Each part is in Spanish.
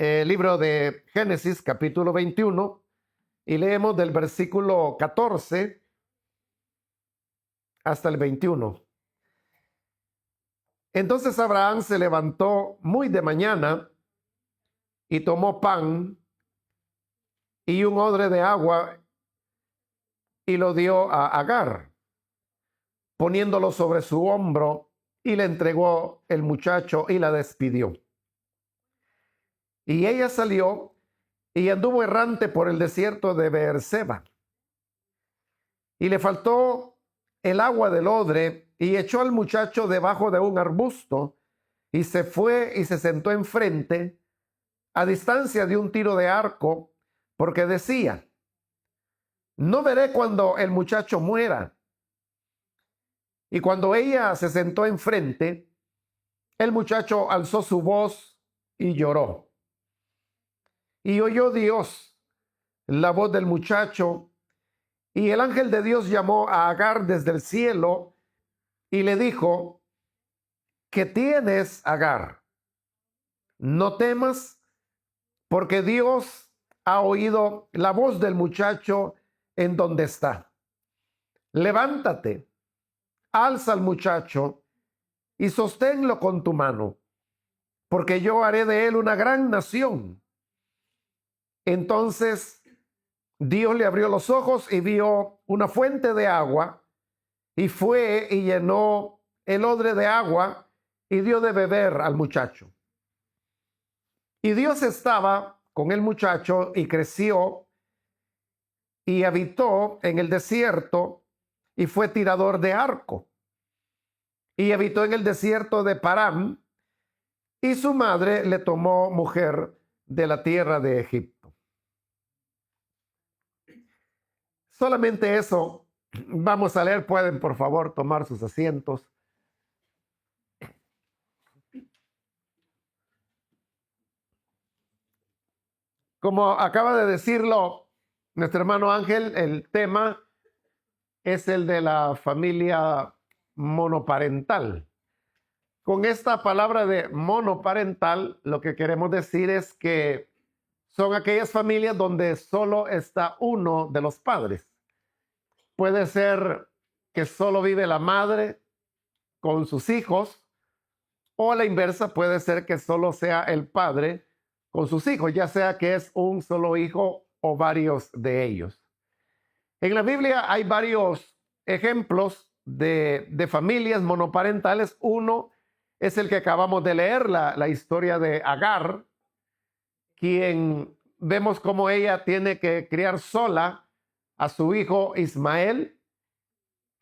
libro de Génesis, capítulo 21, y leemos del versículo 14 hasta el 21. Entonces Abraham se levantó muy de mañana y tomó pan y un odre de agua y lo dio a Agar, poniéndolo sobre su hombro, y le entregó el muchacho y la despidió. Y ella salió y anduvo errante por el desierto de Beerseba. Y le faltó el agua del odre, y echó al muchacho debajo de un arbusto, y se fue y se sentó enfrente, a distancia de un tiro de arco, porque decía: no veré cuando el muchacho muera. Y cuando ella se sentó enfrente, el muchacho alzó su voz y lloró. Y oyó Dios la voz del muchacho, y el ángel de Dios llamó a Agar desde el cielo y le dijo: ¿qué tienes, Agar? No temas, porque Dios ha oído la voz del muchacho en donde está. Levántate, alza al muchacho y sosténlo con tu mano, porque yo haré de él una gran nación. Entonces Dios le abrió los ojos y vio una fuente de agua, y fue y llenó el odre de agua y dio de beber al muchacho. Y Dios estaba con el muchacho y creció y habitó en el desierto y fue tirador de arco. Y habitó en el desierto de Parán, y su madre le tomó mujer de la tierra de Egipto. Solamente eso vamos a leer. Pueden, por favor, tomar sus asientos. Como acaba de decirlo nuestro hermano Ángel, el tema es el de la familia monoparental. Con esta palabra de monoparental, lo que queremos decir es que son aquellas familias donde solo está uno de los padres. Puede ser que solo vive la madre con sus hijos, o a la inversa, puede ser que solo sea el padre con sus hijos, ya sea que es un solo hijo o varios de ellos. En la Biblia hay varios ejemplos de familias monoparentales. Uno es el que acabamos de leer, la historia de Agar, quien vemos cómo ella tiene que criar sola a su hijo Ismael.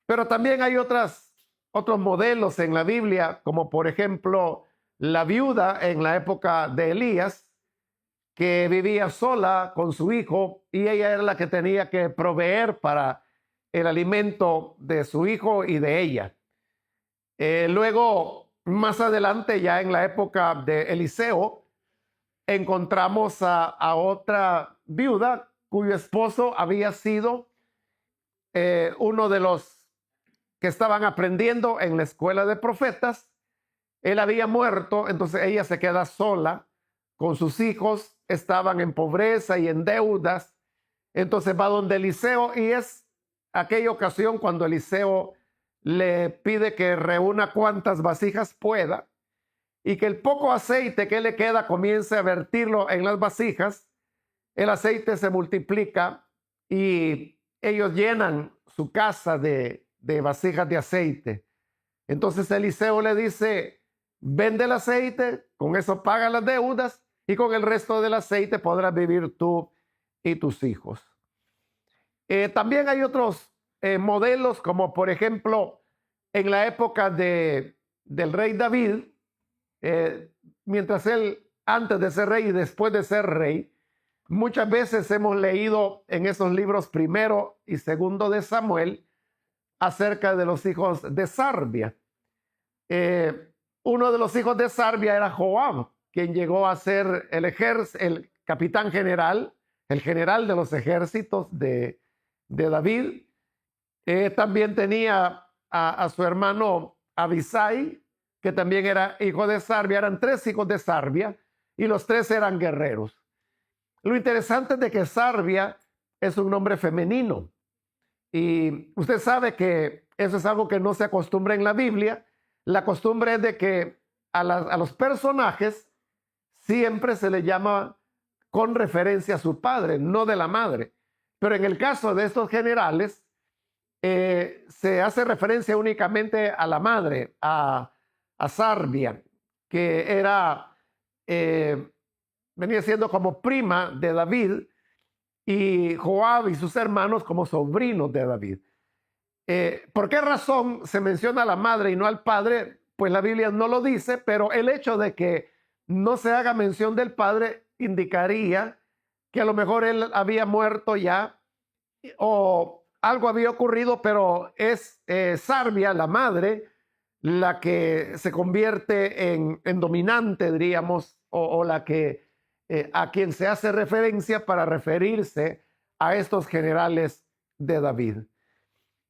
Pero también hay otros modelos en la Biblia, como por ejemplo la viuda en la época de Elías, que vivía sola con su hijo, y ella era la que tenía que proveer para el alimento de su hijo y de ella. Luego, más adelante, ya en la época de Eliseo, encontramos a otra viuda cuyo esposo había sido uno de los que estaban aprendiendo en la escuela de profetas. Él había muerto, entonces ella se queda sola con sus hijos, estaban en pobreza y en deudas. Entonces va donde Eliseo, y es aquella ocasión cuando Eliseo le pide que reúna cuantas vasijas pueda, y que el poco aceite que le queda comience a vertirlo en las vasijas. El aceite se multiplica y ellos llenan su casa de vasijas de aceite. Entonces Eliseo le dice: vende el aceite, con eso paga las deudas, y con el resto del aceite podrás vivir tú y tus hijos. También hay otros modelos, como por ejemplo en la época del rey David, mientras él, antes de ser rey y después de ser rey, muchas veces hemos leído en esos libros primero y segundo de Samuel acerca de los hijos de Sarbia. Uno de los hijos de Sarbia era Joab, quien llegó a ser el capitán general, el general de los ejércitos de David. También tenía a su hermano Abisai, que también era hijo de Sarbia. Eran tres hijos de Sarbia, y los tres eran guerreros. Lo interesante es de que Sarbia es un nombre femenino. Y usted sabe que eso es algo que no se acostumbra en la Biblia. La costumbre es de que a los personajes siempre se le llama con referencia a su padre, no de la madre. Pero en el caso de estos generales, se hace referencia únicamente a la madre, a Sarbia, que era, venía siendo como prima de David, y Joab y sus hermanos como sobrinos de David. ¿Por qué razón se menciona a la madre y no al padre? Pues la Biblia no lo dice, pero el hecho de que no se haga mención del padre indicaría que a lo mejor él había muerto ya o algo había ocurrido, pero es Sarbia, la madre, la que se convierte en dominante, diríamos, o la que a quien se hace referencia para referirse a estos generales de David.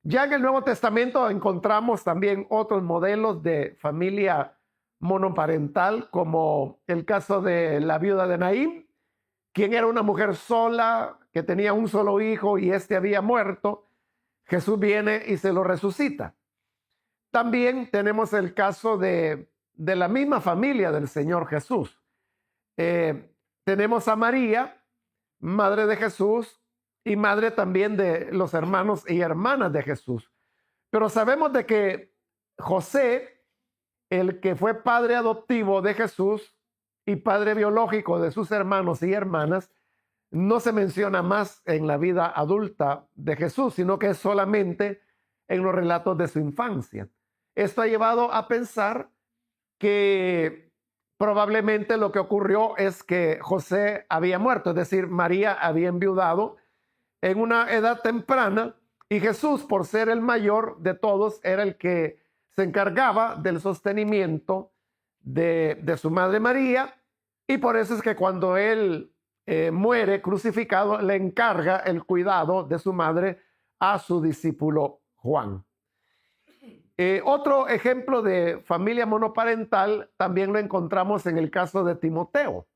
Ya en el Nuevo Testamento encontramos también otros modelos de familia monoparental, como el caso de la viuda de Naín, quien era una mujer sola, que tenía un solo hijo y este había muerto. Jesús viene y se lo resucita. También tenemos el caso de la misma familia del Señor Jesús. Tenemos a María, madre de Jesús, y madre también de los hermanos y hermanas de Jesús. Pero sabemos de que José, el que fue padre adoptivo de Jesús y padre biológico de sus hermanos y hermanas, no se menciona más en la vida adulta de Jesús, sino que es solamente en los relatos de su infancia. Esto ha llevado a pensar que probablemente lo que ocurrió es que José había muerto, es decir, María había enviudado en una edad temprana y Jesús, por ser el mayor de todos, era el que se encargaba del sostenimiento de su madre María, y por eso es que cuando él muere crucificado, le encarga el cuidado de su madre a su discípulo Juan. Otro ejemplo de familia monoparental también lo encontramos en el caso de Timoteo.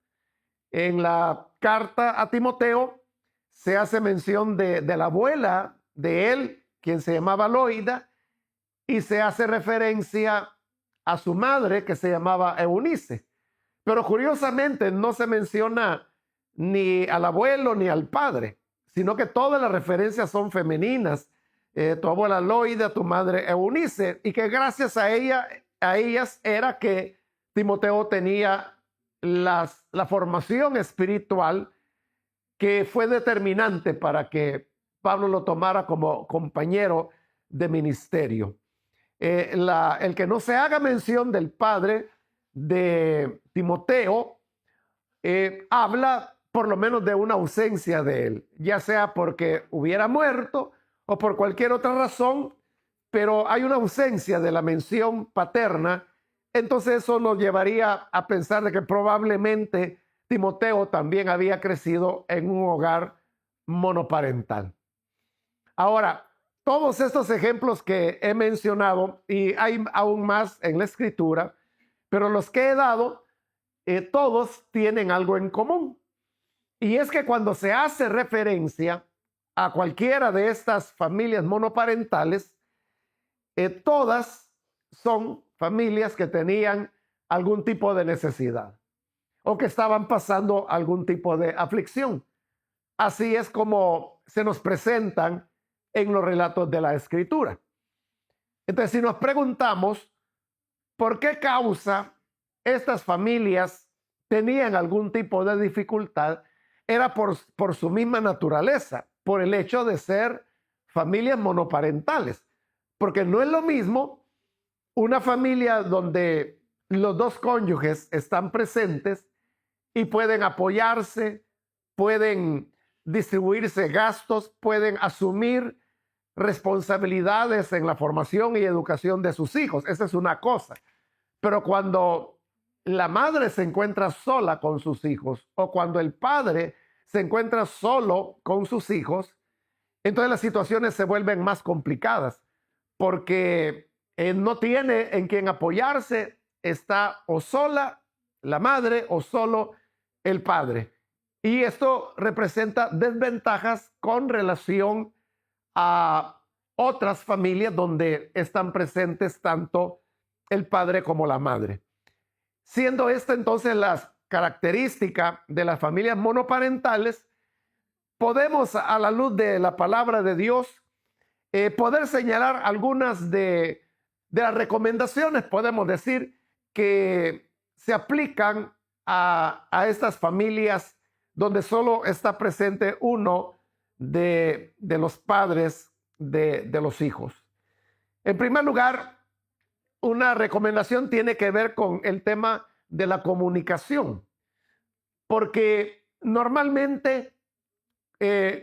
En la carta a Timoteo se hace mención de la abuela de él, quien se llamaba Loida, y se hace referencia a su madre, que se llamaba Eunice. Pero curiosamente no se menciona ni al abuelo ni al padre, sino que todas las referencias son femeninas. Tu abuela Loida, tu madre Eunice, y que gracias a ellas era que Timoteo tenía la formación espiritual que fue determinante para que Pablo lo tomara como compañero de ministerio. El que no se haga mención del padre de Timoteo habla por lo menos de una ausencia de él, ya sea porque hubiera muerto o por cualquier otra razón, pero hay una ausencia de la mención paterna. Entonces eso nos llevaría a pensar de que probablemente Timoteo también había crecido en un hogar monoparental. Ahora, todos estos ejemplos que he mencionado, y hay aún más en la Escritura, pero los que he dado, todos tienen algo en común. Y es que cuando se hace referencia a cualquiera de estas familias monoparentales, todas son familias que tenían algún tipo de necesidad o que estaban pasando algún tipo de aflicción. Así es como se nos presentan en los relatos de la Escritura. Entonces, si nos preguntamos por qué causa estas familias tenían algún tipo de dificultad, era por su misma naturaleza, por el hecho de ser familias monoparentales. Porque no es lo mismo una familia donde los dos cónyuges están presentes y pueden apoyarse, pueden distribuirse gastos, pueden asumir responsabilidades en la formación y educación de sus hijos. Esa es una cosa. Pero cuando la madre se encuentra sola con sus hijos o cuando el padre se encuentra solo con sus hijos, entonces las situaciones se vuelven más complicadas porque no tiene en quien apoyarse, está o sola la madre o solo el padre. Y esto representa desventajas con relación a otras familias donde están presentes tanto el padre como la madre. Siendo esta entonces la característica de las familias monoparentales, podemos a la luz de la palabra de Dios poder señalar algunas de las recomendaciones, podemos decir, que se aplican a estas familias donde solo está presente uno de los padres de los hijos. En primer lugar, una recomendación tiene que ver con el tema de la comunicación, porque normalmente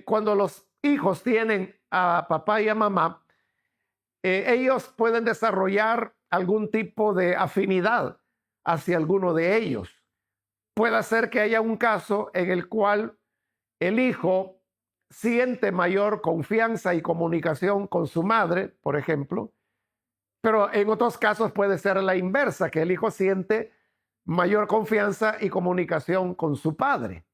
cuando los hijos tienen a papá y a mamá, ellos pueden desarrollar algún tipo de afinidad hacia alguno de ellos. Puede ser que haya un caso en el cual el hijo siente mayor confianza y comunicación con su madre, por ejemplo, pero en otros casos puede ser la inversa, que el hijo siente mayor confianza y comunicación con su padre.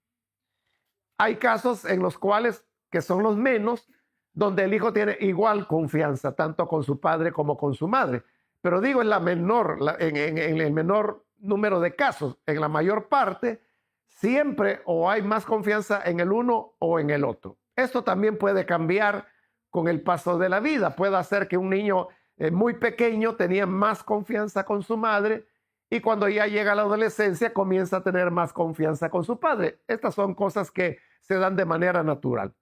Hay casos en los cuales, que son los menos, donde el hijo tiene igual confianza, tanto con su padre como con su madre. Pero digo en el menor número de casos. En la mayor parte, siempre o hay más confianza en el uno o en el otro. Esto también puede cambiar con el paso de la vida. Puede hacer que un niño muy pequeño tenía más confianza con su madre y cuando ya llega a la adolescencia comienza a tener más confianza con su padre. Estas son cosas que se dan de manera natural.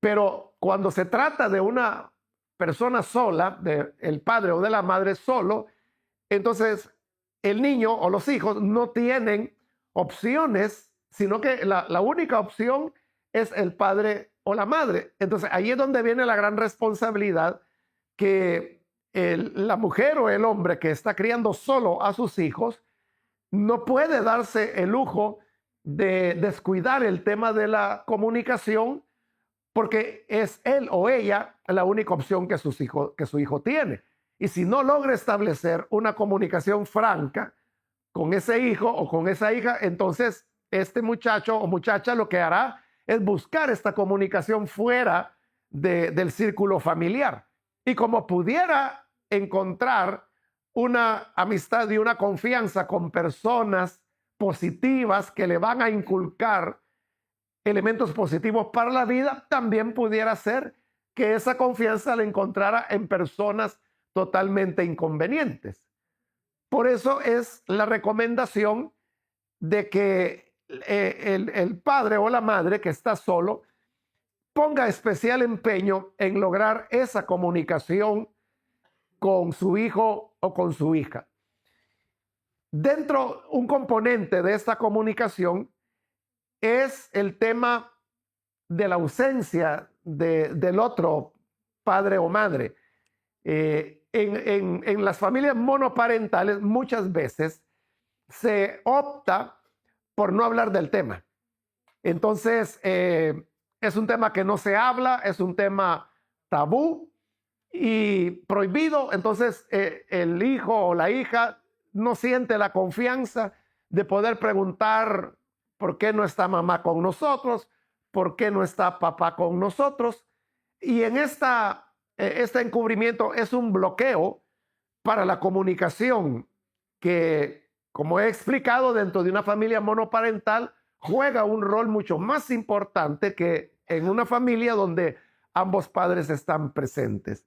Pero cuando se trata de una persona sola, del padre o de la madre solo, entonces el niño o los hijos no tienen opciones, sino que la única opción es el padre o la madre. Entonces ahí es donde viene la gran responsabilidad que la mujer o el hombre que está criando solo a sus hijos no puede darse el lujo de descuidar el tema de la comunicación, porque es él o ella la única opción que su hijo tiene. Y si no logra establecer una comunicación franca con ese hijo o con esa hija, entonces este muchacho o muchacha lo que hará es buscar esta comunicación fuera del círculo familiar. Y como pudiera encontrar una amistad y una confianza con personas positivas que le van a inculcar elementos positivos para la vida, también pudiera ser que esa confianza la encontrara en personas totalmente inconvenientes. Por eso es la recomendación de que el padre o la madre que está solo ponga especial empeño en lograr esa comunicación con su hijo o con su hija. Dentro, un componente de esta comunicación es el tema de la ausencia del otro padre o madre. En las familias monoparentales muchas veces se opta por no hablar del tema. Entonces, es un tema que no se habla, es un tema tabú y prohibido. Entonces, el hijo o la hija no siente la confianza de poder preguntar por qué no está mamá con nosotros, por qué no está papá con nosotros. Y en este encubrimiento es un bloqueo para la comunicación que, como he explicado, dentro de una familia monoparental juega un rol mucho más importante que en una familia donde ambos padres están presentes.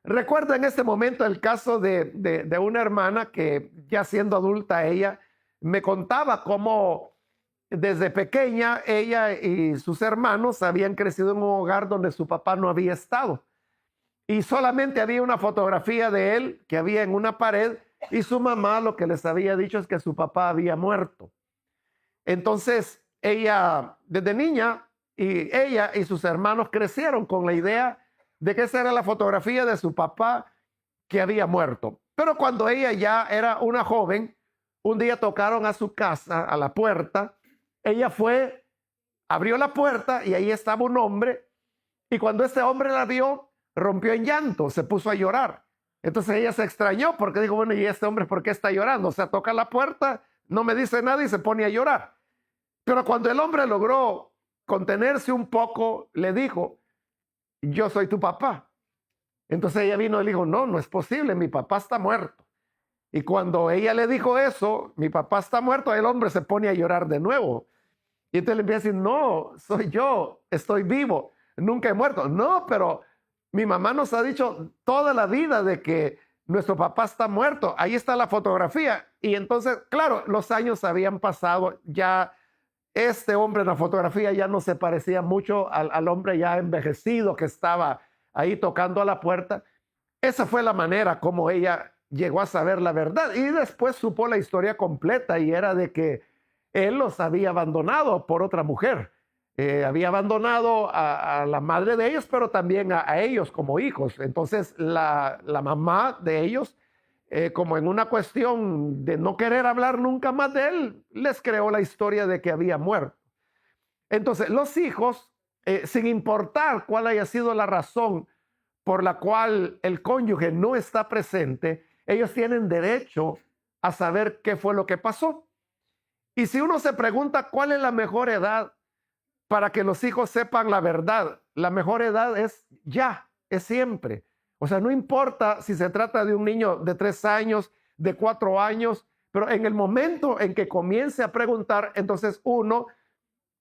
Recuerdo en este momento el caso de una hermana que, ya siendo adulta ella, me contaba cómo desde pequeña ella y sus hermanos habían crecido en un hogar donde su papá no había estado. Y solamente había una fotografía de él que había en una pared y su mamá lo que les había dicho es que su papá había muerto. Entonces ella, desde niña, y ella y sus hermanos crecieron con la idea de que esa era la fotografía de su papá que había muerto. Pero cuando ella ya era una joven, un día tocaron a su casa, a la puerta. Ella fue, abrió la puerta y ahí estaba un hombre. Y cuando este hombre la vio, rompió en llanto, se puso a llorar. Entonces ella se extrañó porque dijo, bueno, ¿y este hombre por qué está llorando? O sea, toca la puerta, no me dice nada y se pone a llorar. Pero cuando el hombre logró contenerse un poco, le dijo, yo soy tu papá. Entonces ella vino y le dijo, no, no es posible, mi papá está muerto. Y cuando ella le dijo eso, mi papá está muerto, el hombre se pone a llorar de nuevo. Y entonces le empieza a decir, no, soy yo, estoy vivo, nunca he muerto. No, pero mi mamá nos ha dicho toda la vida de que nuestro papá está muerto. Ahí está la fotografía. Y entonces, claro, los años habían pasado, ya este hombre en la fotografía ya no se parecía mucho al hombre ya envejecido que estaba ahí tocando a la puerta. Esa fue la manera como ella llegó a saber la verdad. Y después supo la historia completa y era de que él los había abandonado por otra mujer. Había abandonado a la madre de ellos, pero también a ellos como hijos. Entonces la mamá de ellos, como en una cuestión de no querer hablar nunca más de él, les creó la historia de que había muerto. Entonces los hijos, sin importar cuál haya sido la razón por la cual el cónyuge no está presente, ellos tienen derecho a saber qué fue lo que pasó. Y si uno se pregunta cuál es la mejor edad para que los hijos sepan la verdad, la mejor edad es ya, es siempre. O sea, no importa si se trata de un niño de 3 años, de 4 años, pero en el momento en que comience a preguntar, entonces uno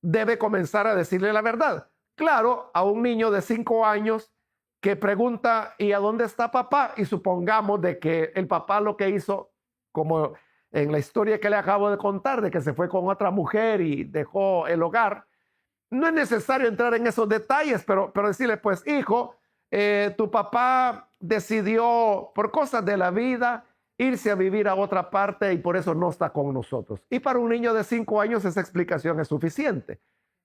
debe comenzar a decirle la verdad. Claro, a un niño de 5 años que pregunta, ¿y a dónde está papá? Y supongamos de que el papá lo que hizo, como en la historia que le acabo de contar, de que se fue con otra mujer y dejó el hogar, no es necesario entrar en esos detalles, pero decirle, pues hijo, tu papá decidió por cosas de la vida irse a vivir a otra parte y por eso no está con nosotros. Y para un niño de 5 años esa explicación es suficiente.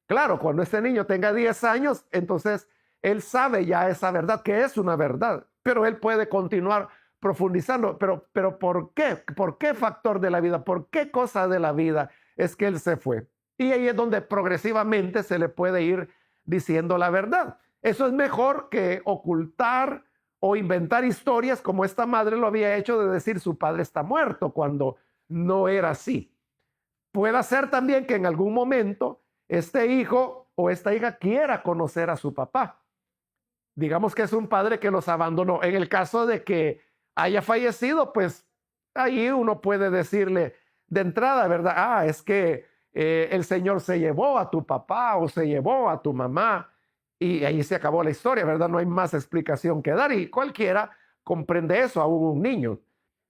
Claro, cuando este niño tenga 10 años, entonces él sabe ya esa verdad, que es una verdad, pero él puede continuar profundizando. Pero ¿por qué? ¿Por qué factor de la vida? ¿Por qué cosa de la vida es que él se fue? Y ahí es donde progresivamente se le puede ir diciendo la verdad. Eso es mejor que ocultar o inventar historias como esta madre lo había hecho de decir su padre está muerto cuando no era así. Puede ser también que en algún momento este hijo o esta hija quiera conocer a su papá. Digamos que es un padre que los abandonó. En el caso de que haya fallecido, pues ahí uno puede decirle de entrada, ¿verdad? Ah, es que el Señor se llevó a tu papá o se llevó a tu mamá y ahí se acabó la historia, ¿verdad? No hay más explicación que dar y cualquiera comprende eso, aún un niño.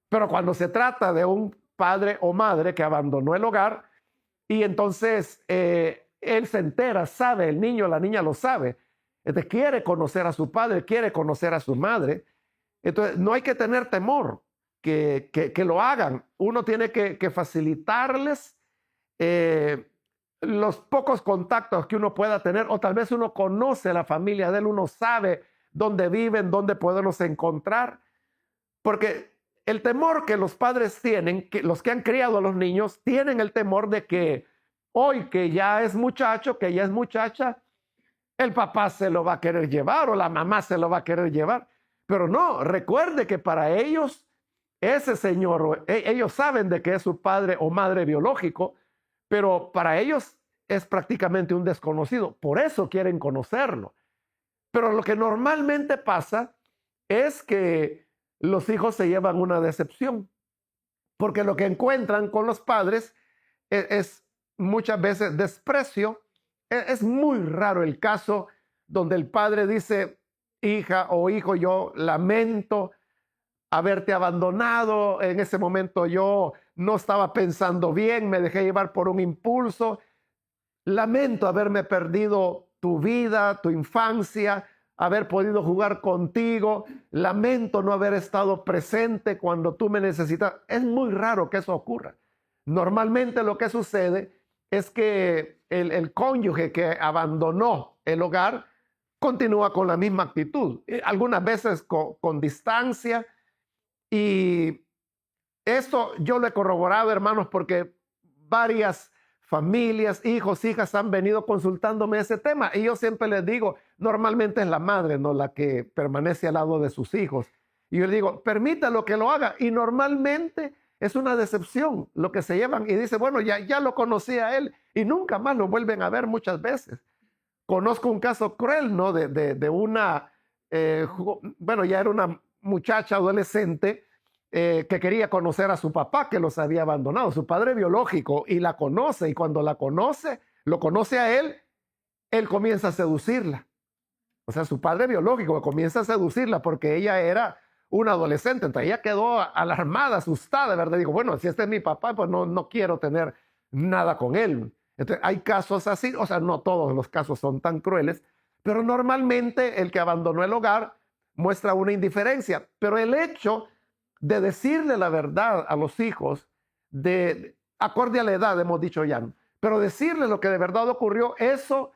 Pero cuando se trata de un padre o madre que abandonó el hogar y entonces él se entera, sabe, el niño o la niña lo sabe, entonces quiere conocer a su padre, quiere conocer a su madre, entonces no hay que tener temor que lo hagan. Uno tiene que facilitarles los pocos contactos que uno pueda tener, o tal vez uno conoce la familia de él, uno sabe dónde viven, dónde podemos encontrar, porque el temor que los padres tienen, que los que han criado a los niños, tienen el temor de que hoy que ya es muchacho, que ya es muchacha, el papá se lo va a querer llevar o la mamá se lo va a querer llevar. Pero no, recuerde que para ellos, ese señor, ellos saben de que es su padre o madre biológico, pero para ellos es prácticamente un desconocido. Por eso quieren conocerlo. Pero lo que normalmente pasa es que los hijos se llevan una decepción, porque lo que encuentran con los padres es muchas veces desprecio. Es muy raro el caso donde el padre dice, hija o hijo, yo lamento haberte abandonado, en ese momento yo no estaba pensando bien, me dejé llevar por un impulso, lamento haberme perdido tu vida, tu infancia, haber podido jugar contigo, lamento no haber estado presente cuando tú me necesitas. Es muy raro que eso ocurra. Normalmente lo que sucede es que el cónyuge que abandonó el hogar continúa con la misma actitud, algunas veces con distancia. Y esto yo lo he corroborado, hermanos, porque varias familias, hijos, hijas han venido consultándome ese tema. Y yo siempre les digo, normalmente es la madre, no la que permanece al lado de sus hijos. Y yo les digo, permítalo que lo haga. Y normalmente es una decepción lo que se llevan y dice, bueno, ya lo conocí a él y nunca más lo vuelven a ver muchas veces. Conozco un caso cruel, ¿no? De una, bueno, ya era una muchacha adolescente que quería conocer a su papá que los había abandonado, su padre biológico, y la conoce, y cuando la conoce, lo conoce a él comienza a seducirla. O sea, su padre biológico comienza a seducirla porque ella era una adolescente. Entonces ella quedó alarmada, asustada, ¿verdad? Digo, bueno, si este es mi papá, pues no quiero tener nada con él. Entonces hay casos así, o sea, no todos los casos son tan crueles, pero normalmente el que abandonó el hogar muestra una indiferencia. Pero el hecho de decirle la verdad a los hijos, acorde a la edad, hemos dicho ya, pero decirle lo que de verdad ocurrió, eso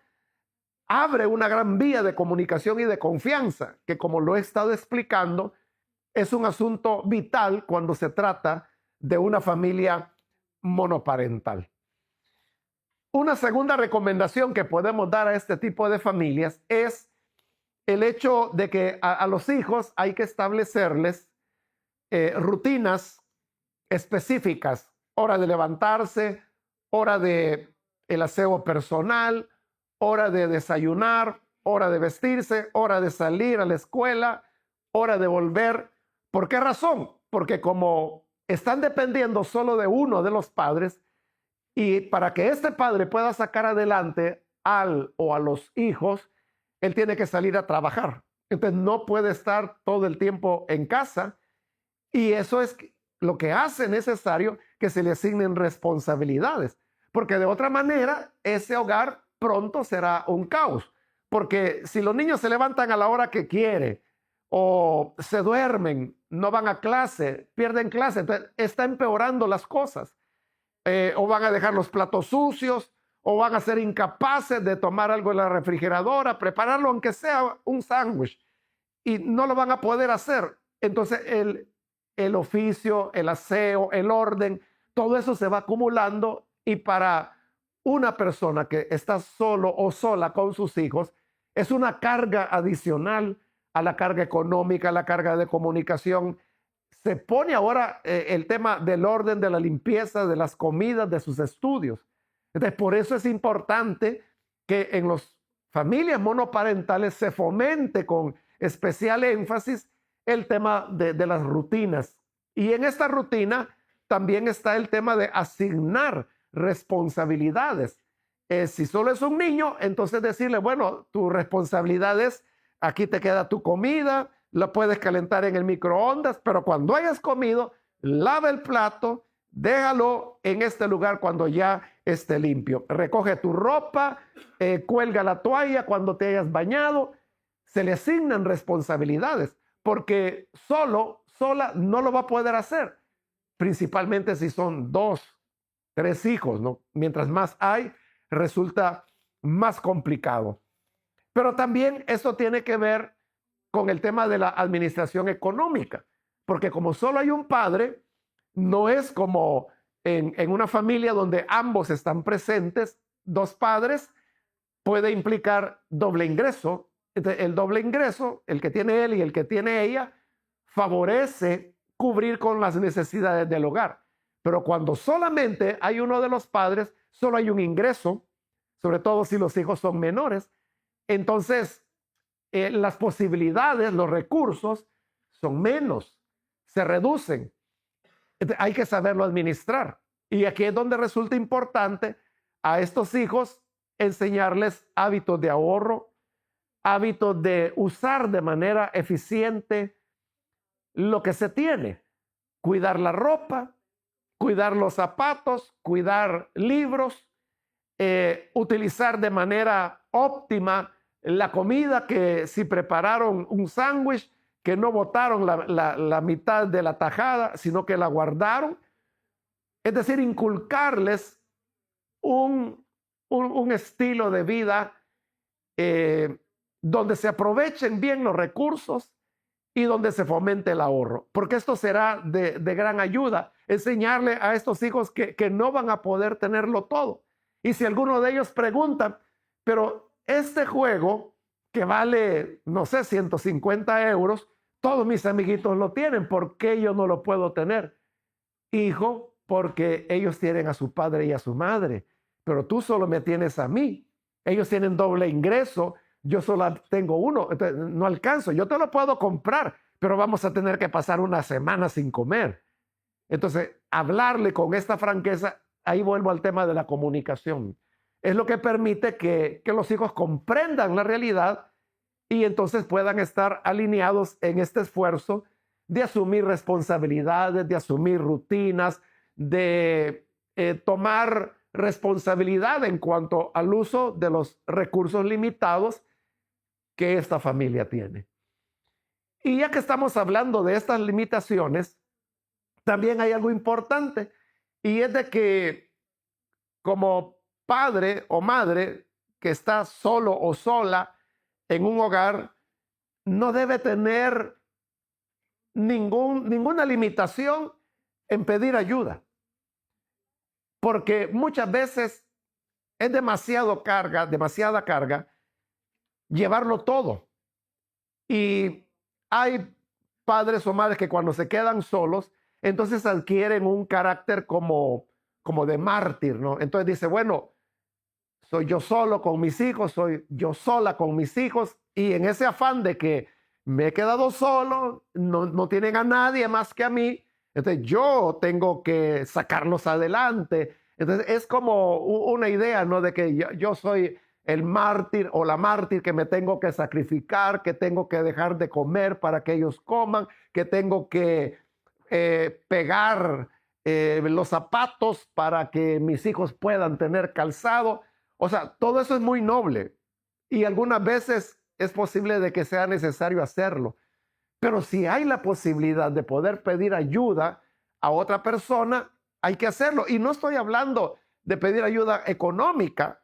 abre una gran vía de comunicación y de confianza, que como lo he estado explicando, es un asunto vital cuando se trata de una familia monoparental. Una segunda recomendación que podemos dar a este tipo de familias es el hecho de que a los hijos hay que establecerles rutinas específicas, hora de levantarse, hora de el aseo personal, hora de desayunar, hora de vestirse, hora de salir a la escuela, hora de volver. ¿Por qué razón? Porque como están dependiendo solo de uno de los padres, y para que este padre pueda sacar adelante al o a los hijos, él tiene que salir a trabajar. Entonces no puede estar todo el tiempo en casa, y eso es lo que hace necesario que se le asignen responsabilidades, porque de otra manera ese hogar pronto será un caos, porque si los niños se levantan a la hora que quiere o se duermen, no van a clase, pierden clase, entonces está empeorando las cosas. O van a dejar los platos sucios, o van a ser incapaces de tomar algo en la refrigeradora, prepararlo aunque sea un sándwich, y no lo van a poder hacer. Entonces el oficio, el aseo, el orden, todo eso se va acumulando, y para una persona que está solo o sola con sus hijos, es una carga adicional a la carga económica, a la carga de comunicación. Se pone ahora el tema del orden, de la limpieza, de las comidas, de sus estudios. Entonces, por eso es importante que en las familias monoparentales se fomente con especial énfasis el tema de las rutinas. Y en esta rutina también está el tema de asignar responsabilidades. Si solo es un niño, entonces decirle, bueno, tu responsabilidad es, aquí te queda tu comida, la puedes calentar en el microondas, pero cuando hayas comido, lava el plato, déjalo en este lugar cuando ya esté limpio. Recoge tu ropa, cuelga la toalla cuando te hayas bañado. Se le asignan responsabilidades, porque sola no lo va a poder hacer, principalmente si son 2, 3 hijos, ¿no? Mientras más hay, resulta más complicado. Pero también esto tiene que ver con el tema de la administración económica, porque como solo hay un padre, no es como en una familia donde ambos están presentes, 2 padres puede implicar doble ingreso. Entonces, el doble ingreso, el que tiene él y el que tiene ella, favorece cubrir con las necesidades del hogar. Pero cuando solamente hay uno de los padres, solo hay un ingreso, sobre todo si los hijos son menores, entonces las posibilidades, los recursos son menos, se reducen. Hay que saberlo administrar. Y aquí es donde resulta importante a estos hijos enseñarles hábitos de ahorro, hábitos de usar de manera eficiente lo que se tiene. Cuidar la ropa, cuidar los zapatos, cuidar libros, utilizar de manera óptima la comida, que si prepararon un sándwich, que no botaron la mitad de la tajada, sino que la guardaron. Es decir, inculcarles un estilo de vida donde se aprovechen bien los recursos y donde se fomente el ahorro, porque esto será de gran ayuda, enseñarle a estos hijos que no van a poder tenerlo todo. Y si alguno de ellos pregunta, pero este juego que vale, no sé, 150 euros, todos mis amiguitos lo tienen, ¿por qué yo no lo puedo tener? hijo, porque ellos tienen a su padre y a su madre, pero tú solo me tienes a mí. Ellos tienen doble ingreso, yo solo tengo uno, entonces no alcanzo. Yo te lo puedo comprar, pero vamos a tener que pasar una semana sin comer. Entonces, hablarle con esta franqueza, ahí vuelvo al tema de la comunicación. Es lo que permite que los hijos comprendan la realidad y entonces puedan estar alineados en este esfuerzo de asumir responsabilidades, de asumir rutinas, de tomar responsabilidad en cuanto al uso de los recursos limitados que esta familia tiene. Y ya que estamos hablando de estas limitaciones, también hay algo importante, y es de que como padre o madre que está solo o sola en un hogar, no debe tener ninguna limitación en pedir ayuda, porque muchas veces es demasiada carga llevarlo todo. Y hay padres o madres que cuando se quedan solos, entonces adquieren un carácter como de mártir, ¿no? Entonces dice, bueno, soy yo solo con mis hijos, soy yo sola con mis hijos, y en ese afán de que me he quedado solo, no tienen a nadie más que a mí, entonces yo tengo que sacarlos adelante. Entonces es como una idea, ¿no? De que yo soy el mártir o la mártir que me tengo que sacrificar, que tengo que dejar de comer para que ellos coman, que tengo que pegar los zapatos para que mis hijos puedan tener calzado. O sea, todo eso es muy noble y algunas veces es posible de que sea necesario hacerlo. Pero si hay la posibilidad de poder pedir ayuda a otra persona, hay que hacerlo. Y no estoy hablando de pedir ayuda económica,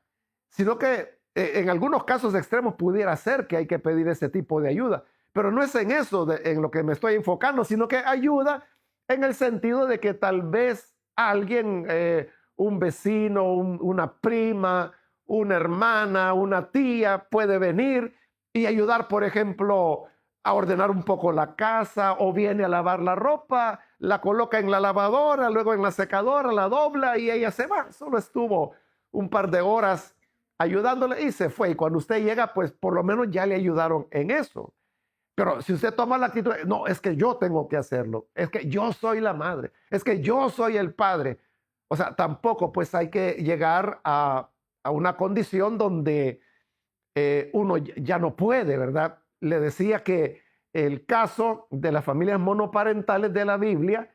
sino que en algunos casos extremos pudiera ser que hay que pedir ese tipo de ayuda. Pero no es en eso en lo que me estoy enfocando, sino que ayuda en el sentido de que tal vez alguien, un vecino, una prima, una hermana, una tía puede venir y ayudar, por ejemplo, a ordenar un poco la casa, o viene a lavar la ropa, la coloca en la lavadora, luego en la secadora, la dobla y ella se va. Solo estuvo un par de horas ayudándole y se fue. Y cuando usted llega, pues por lo menos ya le ayudaron en eso. Pero si usted toma la actitud, no, es que yo tengo que hacerlo, es que yo soy la madre, es que yo soy el padre. O sea, tampoco pues hay que llegar a una condición donde uno ya no puede, ¿verdad? Le decía que el caso de las familias monoparentales de la Biblia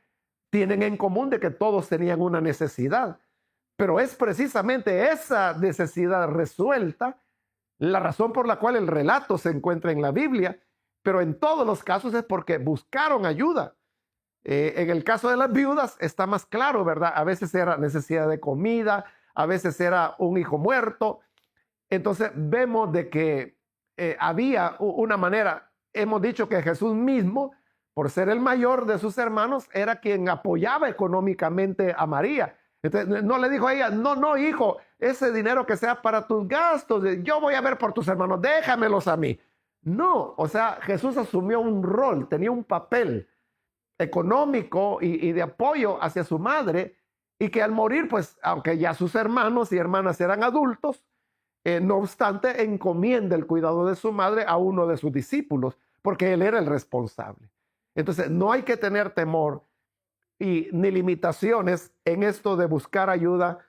tienen en común de que todos tenían una necesidad, pero es precisamente esa necesidad resuelta la razón por la cual el relato se encuentra en la Biblia, pero en todos los casos es porque buscaron ayuda. En el caso de las viudas está más claro, ¿verdad? A veces era necesidad de comida, a veces era un hijo muerto. Entonces vemos de que había una manera. Hemos dicho que Jesús mismo, por ser el mayor de sus hermanos, era quien apoyaba económicamente a María. Entonces no le dijo a ella, no, hijo, ese dinero que sea para tus gastos, yo voy a ver por tus hermanos, déjamelos a mí. No, o sea, Jesús asumió un rol, tenía un papel económico y de apoyo hacia su madre, y que al morir, pues, aunque ya sus hermanos y hermanas eran adultos, no obstante, encomienda el cuidado de su madre a uno de sus discípulos, porque él era el responsable. Entonces, no hay que tener temor ni limitaciones en esto de buscar ayuda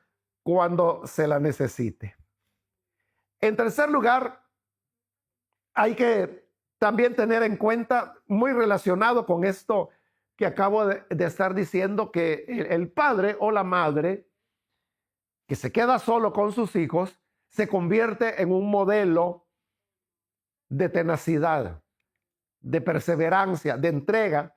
cuando se la necesite. En tercer lugar, hay que también tener en cuenta, muy relacionado con esto que acabo de estar diciendo, que el padre o la madre que se queda solo con sus hijos se convierte en un modelo de tenacidad, de perseverancia, de entrega,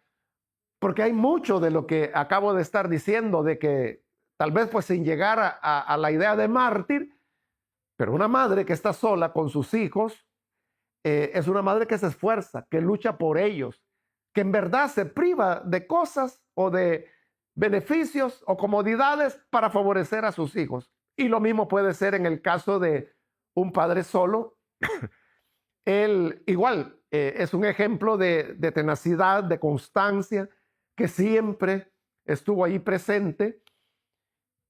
porque hay mucho de lo que acabo de estar diciendo, de que tal vez pues sin llegar a la idea de mártir, pero una madre que está sola con sus hijos es una madre que se esfuerza, que lucha por ellos, que en verdad se priva de cosas o de beneficios o comodidades para favorecer a sus hijos. Y lo mismo puede ser en el caso de un padre solo. Él igual es un ejemplo de tenacidad, de constancia, que siempre estuvo ahí presente.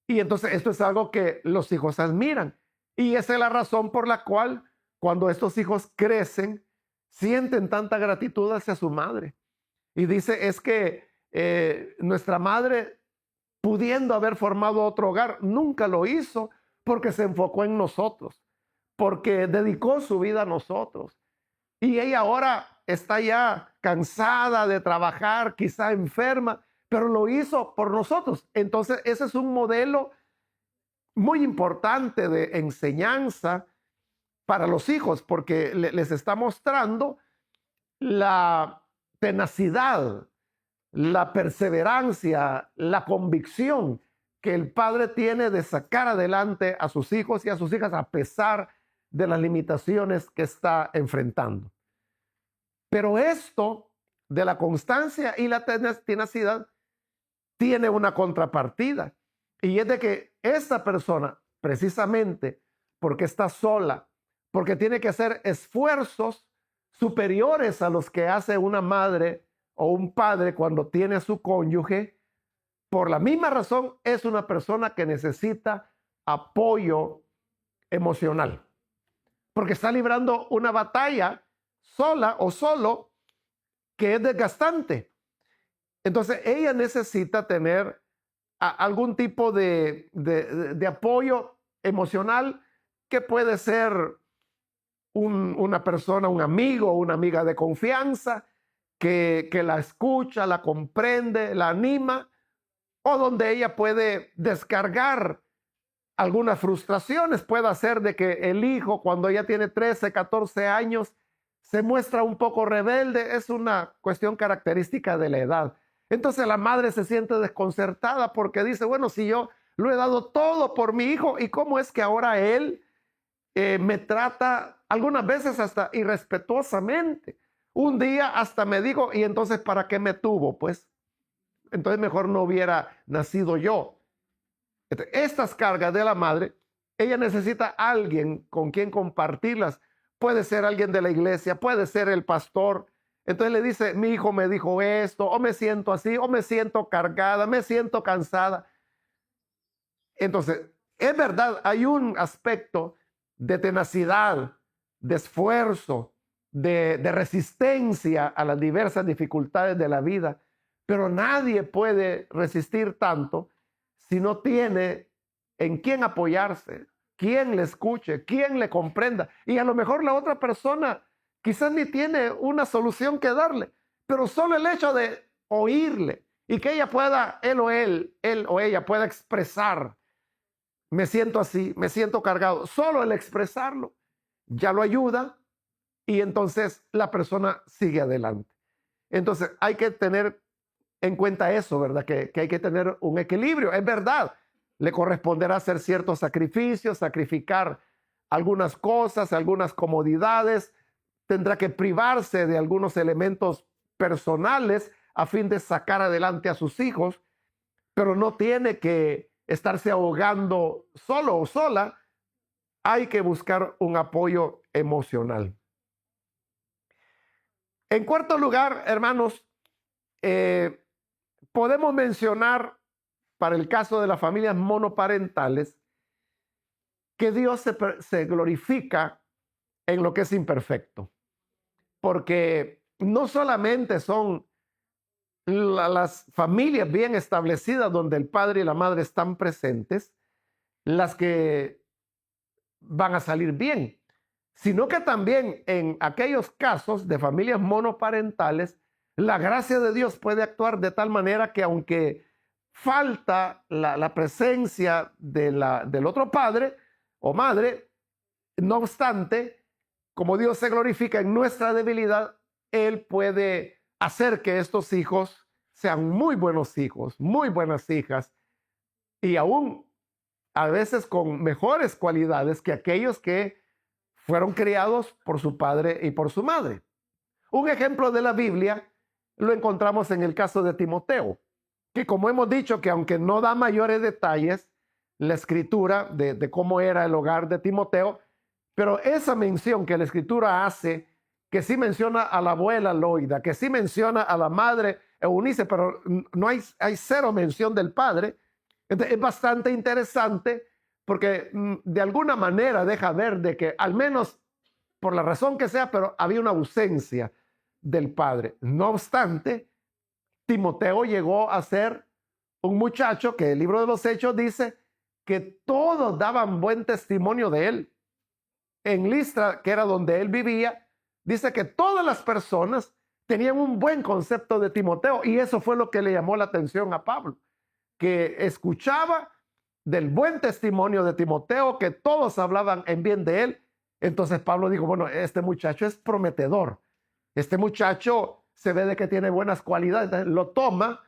Y entonces esto es algo que los hijos admiran. Y esa es la razón por la cual cuando estos hijos crecen, sienten tanta gratitud hacia su madre. Y dice, es que nuestra madre, pudiendo haber formado otro hogar, nunca lo hizo porque se enfocó en nosotros, porque dedicó su vida a nosotros. Y ella ahora está ya cansada de trabajar, quizá enferma, pero lo hizo por nosotros. Entonces, ese es un modelo muy importante de enseñanza para los hijos, porque les está mostrando la tenacidad, la perseverancia, la convicción que el padre tiene de sacar adelante a sus hijos y a sus hijas a pesar de las limitaciones que está enfrentando. Pero esto de la constancia y la tenacidad tiene una contrapartida, y es de que esta persona, precisamente porque está sola, porque tiene que hacer esfuerzos superiores a los que hace una madre o un padre cuando tiene a su cónyuge, por la misma razón es una persona que necesita apoyo emocional, porque está librando una batalla sola o solo que es desgastante. Entonces ella necesita tener algún tipo de apoyo emocional, que puede ser una persona, un amigo, una amiga de confianza, que la escucha, la comprende, la anima, o donde ella puede descargar algunas frustraciones. Puede ser de que el hijo, cuando ella tiene 13, 14 años, se muestra un poco rebelde. Es una cuestión característica de la edad. Entonces la madre se siente desconcertada porque dice, bueno, si yo lo he dado todo por mi hijo, ¿y cómo es que ahora él me trata algunas veces hasta irrespetuosamente? Un día hasta me dijo, ¿y entonces para qué me tuvo? Pues entonces mejor no hubiera nacido yo. Estas cargas de la madre, ella necesita a alguien con quien compartirlas. Puede ser alguien de la iglesia, puede ser el pastor. Entonces le dice, mi hijo me dijo esto, o me siento así, o me siento cargada, me siento cansada. Entonces, es verdad, hay un aspecto de tenacidad, de esfuerzo, de resistencia a las diversas dificultades de la vida, pero nadie puede resistir tanto si no tiene en quién apoyarse, quién le escuche, quién le comprenda. Y a lo mejor la otra persona quizás ni tiene una solución que darle, pero solo el hecho de oírle y que ella pueda, él o ella pueda expresar, me siento así, me siento cargado, solo el expresarlo ya lo ayuda, y entonces la persona sigue adelante. Entonces hay que tener en cuenta eso, ¿verdad? Que hay que tener un equilibrio. Es verdad, le corresponderá hacer ciertos sacrificios, sacrificar algunas cosas, algunas comodidades, tendrá que privarse de algunos elementos personales a fin de sacar adelante a sus hijos, pero no tiene que estarse ahogando solo o sola. Hay que buscar un apoyo emocional. En cuarto lugar, hermanos, podemos mencionar, para el caso de las familias monoparentales, que Dios se glorifica en lo que es imperfecto, porque no solamente son las familias bien establecidas donde el padre y la madre están presentes las que van a salir bien, sino que también en aquellos casos de familias monoparentales, la gracia de Dios puede actuar de tal manera que, aunque falta la presencia del otro padre o madre, no obstante, como Dios se glorifica en nuestra debilidad, Él puede hacer que estos hijos sean muy buenos hijos, muy buenas hijas, y aún a veces con mejores cualidades que aquellos que fueron criados por su padre y por su madre. Un ejemplo de la Biblia lo encontramos en el caso de Timoteo, que, como hemos dicho, que aunque no da mayores detalles la escritura de cómo era el hogar de Timoteo, pero esa mención que la escritura hace, que sí menciona a la abuela Loida, que sí menciona a la madre Eunice, pero no hay cero mención del padre. Entonces, es bastante interesante porque de alguna manera deja ver de que al menos por la razón que sea, pero había una ausencia del padre. No obstante, Timoteo llegó a ser un muchacho que el libro de los Hechos dice que todos daban buen testimonio de él. En Listra, que era donde él vivía, dice que todas las personas tenían un buen concepto de Timoteo, y eso fue lo que le llamó la atención a Pablo, que escuchaba del buen testimonio de Timoteo, que todos hablaban en bien de él. Entonces Pablo dijo, bueno, este muchacho es prometedor, este muchacho se ve de que tiene buenas cualidades. Entonces, lo toma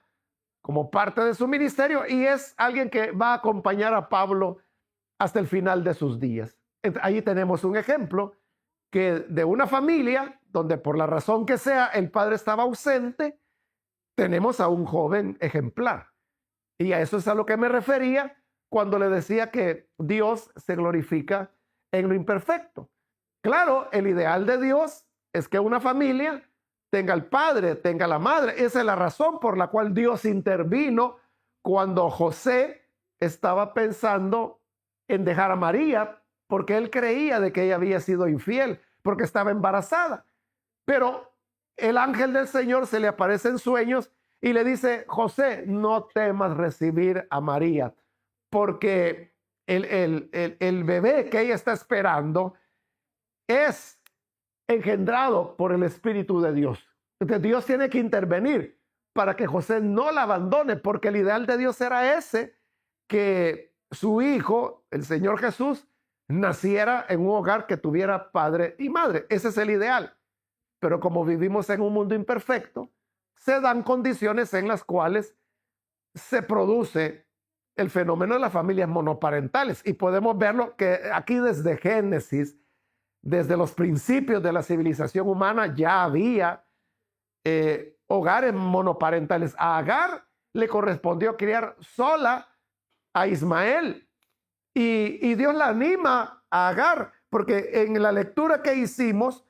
como parte de su ministerio y es alguien que va a acompañar a Pablo hasta el final de sus días. Ahí tenemos un ejemplo que de una familia donde por la razón que sea el padre estaba ausente, tenemos a un joven ejemplar. Y a eso es a lo que me refería cuando le decía que Dios se glorifica en lo imperfecto. Claro, el ideal de Dios es que una familia tenga el padre, tenga la madre. Esa es la razón por la cual Dios intervino cuando José estaba pensando en dejar a María, porque él creía de que ella había sido infiel, porque estaba embarazada. Pero el ángel del Señor se le aparece en sueños y le dice, José, no temas recibir a María, porque el bebé que ella está esperando es engendrado por el Espíritu de Dios. Entonces Dios tiene que intervenir para que José no la abandone, porque el ideal de Dios era ese, que su hijo, el Señor Jesús, naciera en un hogar que tuviera padre y madre. Ese es el ideal. Pero como vivimos en un mundo imperfecto, se dan condiciones en las cuales se produce el fenómeno de las familias monoparentales. Y podemos verlo que aquí desde Génesis, desde los principios de la civilización humana, ya había hogares monoparentales. A Agar le correspondió criar sola a Ismael. Y Dios la anima a Agar, porque en la lectura que hicimos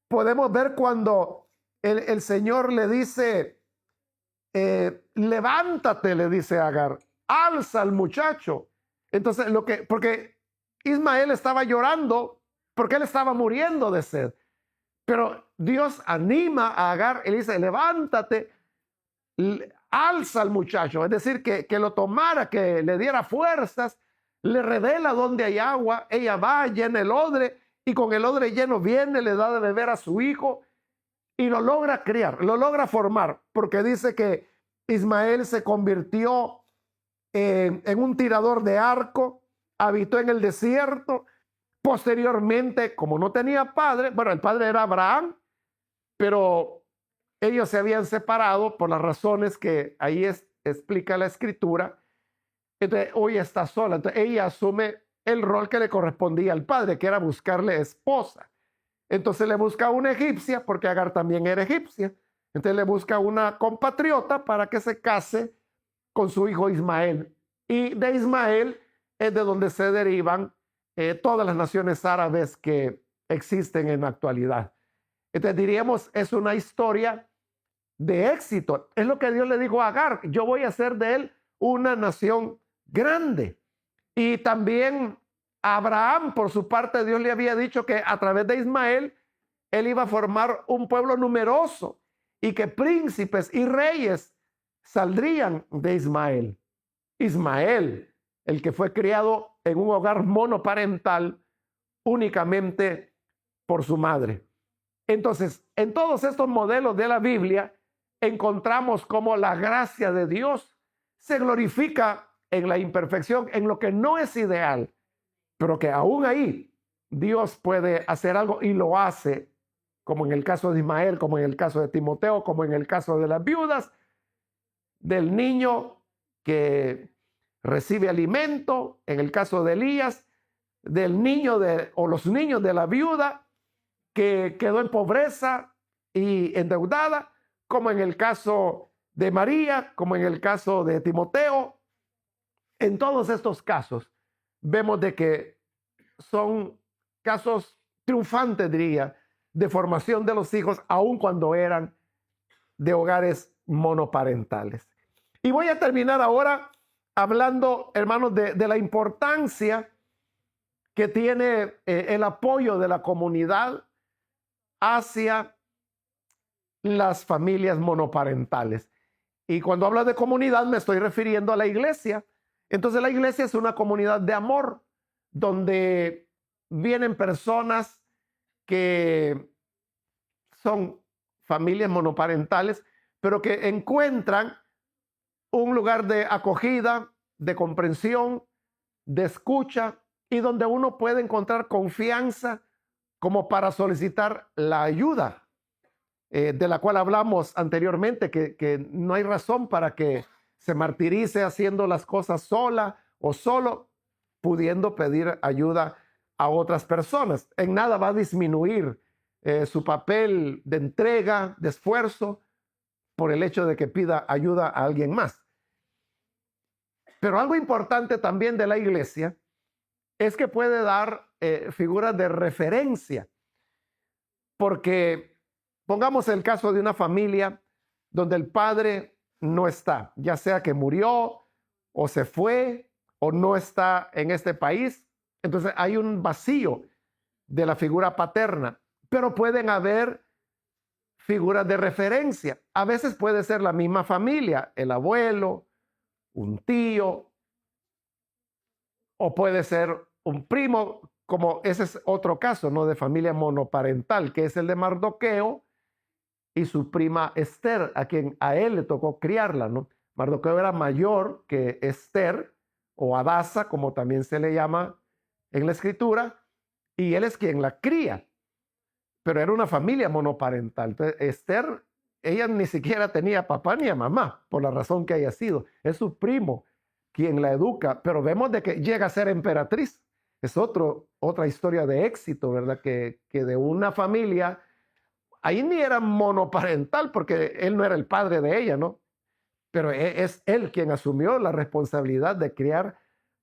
podemos ver cuando el Señor le dice, levántate, le dice a Agar, alza al muchacho. Entonces, porque Ismael estaba llorando, porque él estaba muriendo de sed. Pero Dios anima a Agar y le dice, levántate, alza al muchacho. Es decir, que lo tomara, que le diera fuerzas, le revela dónde hay agua, ella va, llena el odre, y con el odre lleno viene, le da de beber a su hijo, y lo logra criar, lo logra formar, porque dice que Ismael se convirtió en un tirador de arco, habitó en el desierto. Posteriormente, como no tenía padre, bueno, el padre era Abraham, pero ellos se habían separado por las razones que ahí explica la escritura. Entonces, hoy está sola. Entonces, ella asume el rol que le correspondía al padre, que era buscarle esposa. Entonces le busca una egipcia, porque Agar también era egipcia. Entonces le busca una compatriota para que se case con su hijo Ismael. Y de Ismael es de donde se derivan todas las naciones árabes que existen en la actualidad. Entonces diríamos, es una historia de éxito. Es lo que Dios le dijo a Agar, yo voy a hacer de él una nación grande. Y también a Abraham, por su parte, Dios le había dicho que a través de Ismael, él iba a formar un pueblo numeroso y que príncipes y reyes saldrían de Ismael. Ismael, el que fue criado en un hogar monoparental únicamente por su madre. Entonces, en todos estos modelos de la Biblia, encontramos cómo la gracia de Dios se glorifica en la imperfección, en lo que no es ideal, pero que aún ahí Dios puede hacer algo y lo hace, como en el caso de Ismael, como en el caso de Timoteo, como en el caso de las viudas, del niño que recibe alimento, en el caso de Elías, del niño o los niños de la viuda que quedó en pobreza y endeudada, como en el caso de María, como en el caso de Timoteo. En todos estos casos vemos de que son casos triunfantes, diría, de formación de los hijos, aun cuando eran de hogares monoparentales. Y voy a terminar ahora hablando, hermanos, de la importancia que tiene el apoyo de la comunidad hacia las familias monoparentales. Y cuando hablo de comunidad me estoy refiriendo a la iglesia. Entonces la iglesia es una comunidad de amor donde vienen personas que son familias monoparentales, pero que encuentran un lugar de acogida, de comprensión, de escucha y donde uno puede encontrar confianza como para solicitar la ayuda de la cual hablamos anteriormente, que no hay razón para que se martirice haciendo las cosas sola o solo, pudiendo pedir ayuda a otras personas. En nada va a disminuir su papel de entrega, de esfuerzo, por el hecho de que pida ayuda a alguien más. Pero algo importante también de la iglesia es que puede dar figuras de referencia, porque pongamos el caso de una familia donde el padre no está, ya sea que murió o se fue o no está en este país. Entonces hay un vacío de la figura paterna, pero pueden haber figuras de referencia. A veces puede ser la misma familia, el abuelo, un tío, o puede ser un primo, como ese es otro caso, ¿no? De familia monoparental, que es el de Mardoqueo y su prima Esther, a él le tocó criarla, ¿no? Mardoqueo era mayor que Esther, o Adasa, como también se le llama en la escritura, y él es quien la cría, pero era una familia monoparental. Entonces, Esther, ella ni siquiera tenía papá ni a mamá, por la razón que haya sido. Es su primo quien la educa, pero vemos de que llega a ser emperatriz. Es otra historia de éxito, ¿verdad? Que de una familia, ahí ni era monoparental, porque él no era el padre de ella, ¿no? Pero es él quien asumió la responsabilidad de criar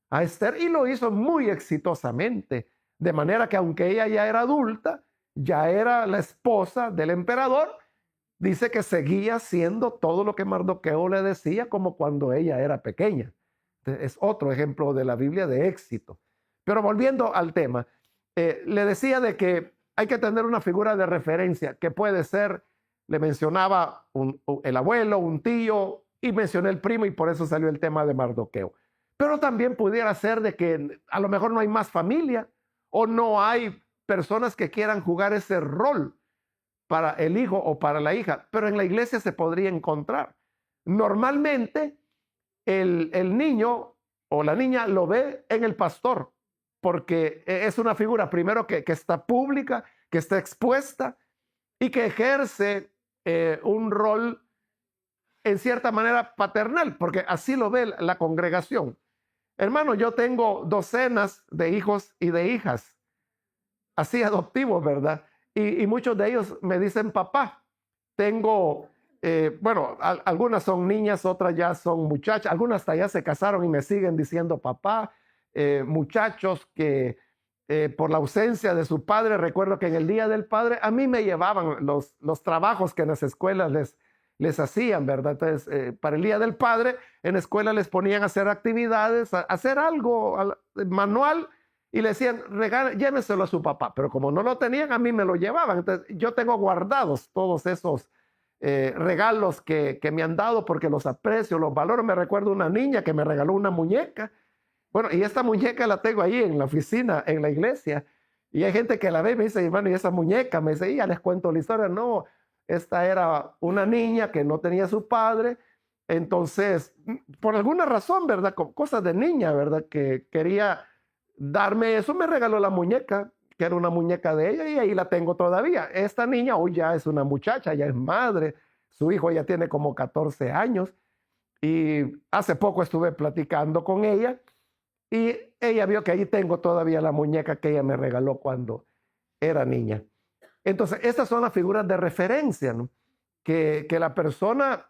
a Esther y lo hizo muy exitosamente, de manera que aunque ella ya era adulta, ya era la esposa del emperador, dice que seguía haciendo todo lo que Mardoqueo le decía como cuando ella era pequeña. Es otro ejemplo de la Biblia de éxito. Pero volviendo al tema, le decía de que hay que tener una figura de referencia que puede ser, le mencionaba el abuelo, un tío, y mencioné el primo y por eso salió el tema de Mardoqueo. Pero también pudiera ser de que a lo mejor no hay más familia o no hay personas que quieran jugar ese rol para el hijo o para la hija, pero en la iglesia se podría encontrar. Normalmente el niño o la niña lo ve en el pastor, porque es una figura primero que está pública, que está expuesta y que ejerce un rol en cierta manera paternal, porque así lo ve la congregación. Hermano, yo tengo docenas de hijos y de hijas, así adoptivos, ¿verdad? Y muchos de ellos me dicen papá. Tengo, bueno, algunas son niñas, otras ya son muchachas, algunas hasta ya se casaron y me siguen diciendo papá. Muchachos que por la ausencia de su padre, recuerdo que en el Día del Padre a mí me llevaban los trabajos que en las escuelas les hacían, ¿verdad? Entonces, para el Día del Padre, en la escuela les ponían a hacer actividades, a hacer algo manual, y le decían, lléveselo a su papá. Pero como no lo tenían, a mí me lo llevaban. Entonces, yo tengo guardados todos esos regalos que me han dado porque los aprecio, los valoro. Me recuerdo una niña que me regaló una muñeca. Bueno, y esta muñeca la tengo ahí en la oficina, en la iglesia. Y hay gente que la ve y me dice, hermano, ¿y esa muñeca? Me dice, y ya les cuento la historia. No, esta era una niña que no tenía su padre. Entonces, por alguna razón, ¿verdad? Cosas de niña, ¿verdad? Que quería darme eso, me regaló la muñeca, que era una muñeca de ella, y ahí la tengo todavía. Esta niña hoy ya es una muchacha, ya es madre, su hijo ya tiene como 14 años, y hace poco estuve platicando con ella, y ella vio que ahí tengo todavía la muñeca que ella me regaló cuando era niña. Entonces, estas son las figuras de referencia, ¿no? Que la persona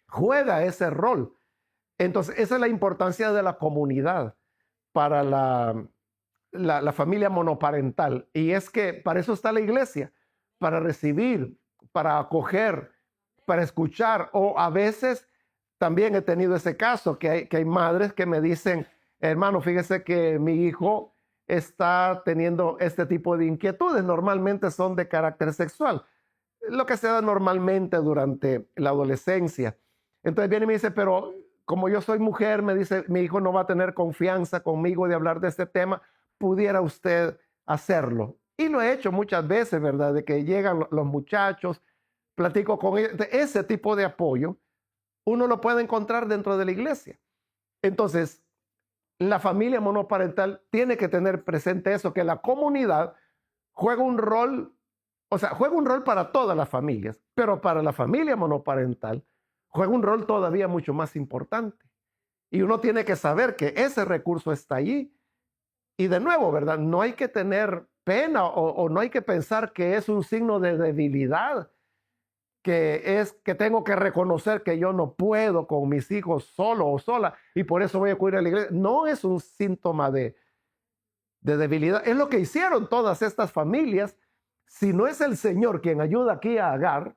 juega ese rol. Entonces, esa es la importancia de la comunidad para la familia monoparental. Y es que para eso está la iglesia, para recibir, para acoger, para escuchar. O a veces también he tenido ese caso, que hay madres que me dicen, hermano, fíjese que mi hijo está teniendo este tipo de inquietudes. Normalmente son de carácter sexual, lo que se da normalmente durante la adolescencia. Entonces viene y me dice, pero como yo soy mujer, me dice, mi hijo no va a tener confianza conmigo de hablar de este tema, ¿pudiera usted hacerlo? Y lo he hecho muchas veces, ¿verdad? De que llegan los muchachos, platico con ellos. Ese tipo de apoyo uno lo puede encontrar dentro de la iglesia. Entonces, la familia monoparental tiene que tener presente eso, que la comunidad juega un rol, o sea, juega un rol para todas las familias, pero para la familia monoparental juega un rol todavía mucho más importante. Y uno tiene que saber que ese recurso está allí. Y de nuevo, ¿verdad? No hay que tener pena o no hay que pensar que es un signo de debilidad, que es que tengo que reconocer que yo no puedo con mis hijos solo o sola y por eso voy a acudir a la iglesia. No es un síntoma de debilidad. Es lo que hicieron todas estas familias. Si no es el Señor quien ayuda aquí a Agar,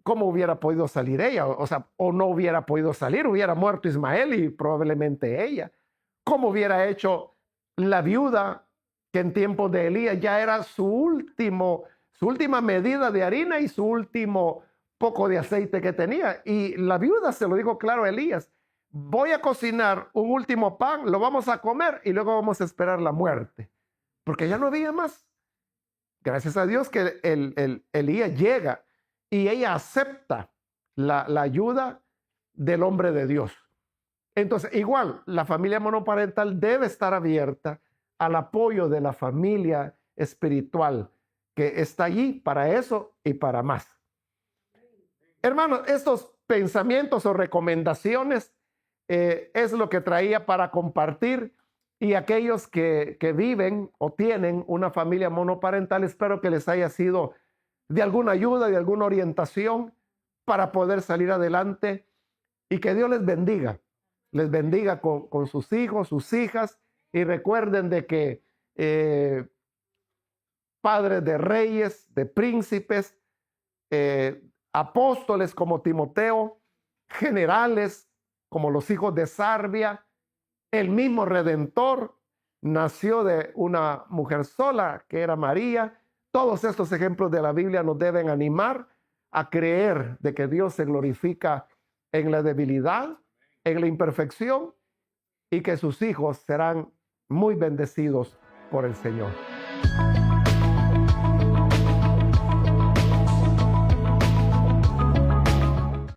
¿cómo hubiera podido salir ella? O sea, o no hubiera podido salir, hubiera muerto Ismael y probablemente ella. ¿Cómo hubiera hecho la viuda que en tiempos de Elías ya era su última medida de harina y su último poco de aceite que tenía? Y la viuda se lo dijo claro a Elías, voy a cocinar un último pan, lo vamos a comer y luego vamos a esperar la muerte, porque ya no había más. Gracias a Dios que Elías llega y ella acepta la ayuda del hombre de Dios. Entonces, igual, la familia monoparental debe estar abierta al apoyo de la familia espiritual que está allí para eso y para más. Hermanos, estos pensamientos o recomendaciones es lo que traía para compartir, y aquellos que viven o tienen una familia monoparental, espero que les haya sido de alguna ayuda, de alguna orientación para poder salir adelante, y que Dios les bendiga con sus hijos, sus hijas, y recuerden de que padres de reyes, de príncipes, apóstoles como Timoteo, generales como los hijos de Sarbia, el mismo Redentor nació de una mujer sola que era María. Todos estos ejemplos de la Biblia nos deben animar a creer de que Dios se glorifica en la debilidad, en la imperfección, y que sus hijos serán muy bendecidos por el Señor.